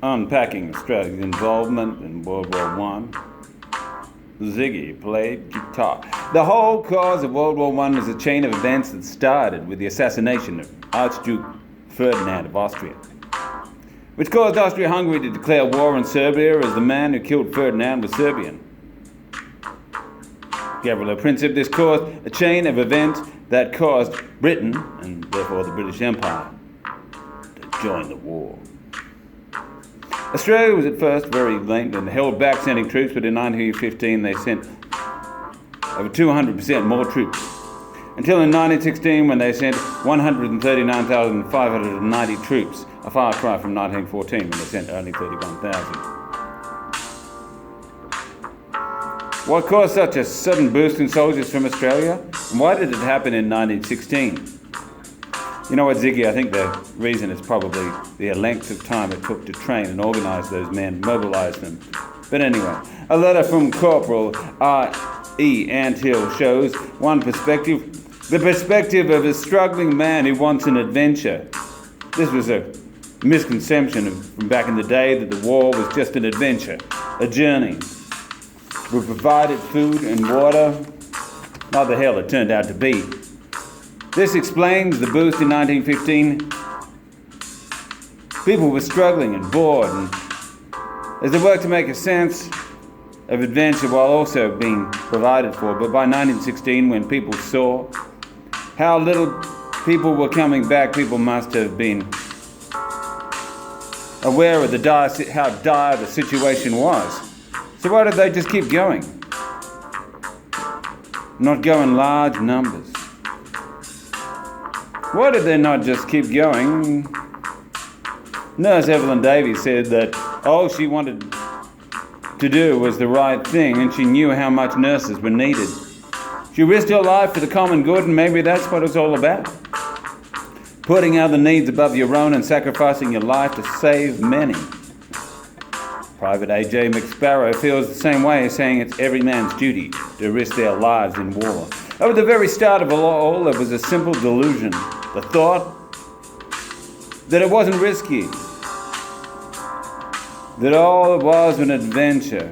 Unpacking Australia's involvement in World War I, Ziggy played guitar. The whole cause of World War I was a chain of events that started with the assassination of Archduke Ferdinand of Austria, which caused Austria-Hungary to declare war on Serbia as the man who killed Ferdinand was Serbian. Gavrilo Princip, this caused a chain of events that caused Britain, and therefore the British Empire, to join the war. Australia was at first very late and held back sending troops, but in 1915 they sent over 200% more troops. Until in 1916 when they sent 139,590 troops, a far cry from 1914 when they sent only 31,000. What caused such a sudden boost in soldiers from Australia? And why did it happen in 1916? You know what, Ziggy, I think the reason is probably the length of time it took to train and organise those men, mobilise them. But anyway, a letter from Corporal R.E. Anthill shows one perspective, the perspective of a struggling man who wants an adventure. This was a misconception from back in the day that the war was just an adventure, a journey. We provided food and water. Not the hell it turned out to be. This explains the boost in 1915. People were struggling and bored, and as they worked to make a sense of adventure while also being provided for. But by 1916, when people saw how little people were coming back, people must have been aware of how dire the situation was. So why did they just keep going? Not go in large numbers. Why did they not just keep going? Nurse Evelyn Davies said that all she wanted to do was the right thing, and she knew how much nurses were needed. She risked her life for the common good, and maybe that's what it's all about. Putting other needs above your own and sacrificing your life to save many. Private A.J. McSparrow feels the same way, saying it's every man's duty to risk their lives in war. At the very start of all, there was a simple delusion. The thought that it wasn't risky, that all it was an adventure.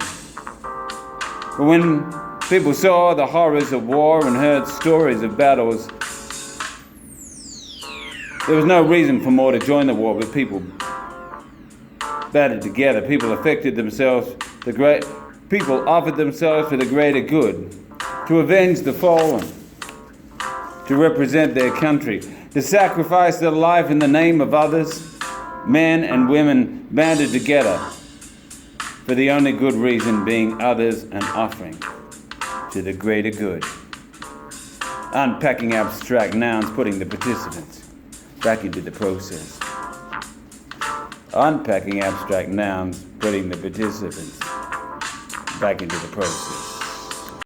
But when people saw the horrors of war and heard stories of battles, there was no reason for more to join the war, but people banded together. People offered themselves for the greater good, to avenge the fallen, to represent their country, to sacrifice their life in the name of others. Men and women banded together for the only good reason being others and offering to the greater good. Unpacking abstract nouns, putting the participants back into the process. Unpacking abstract nouns, putting the participants back into the process.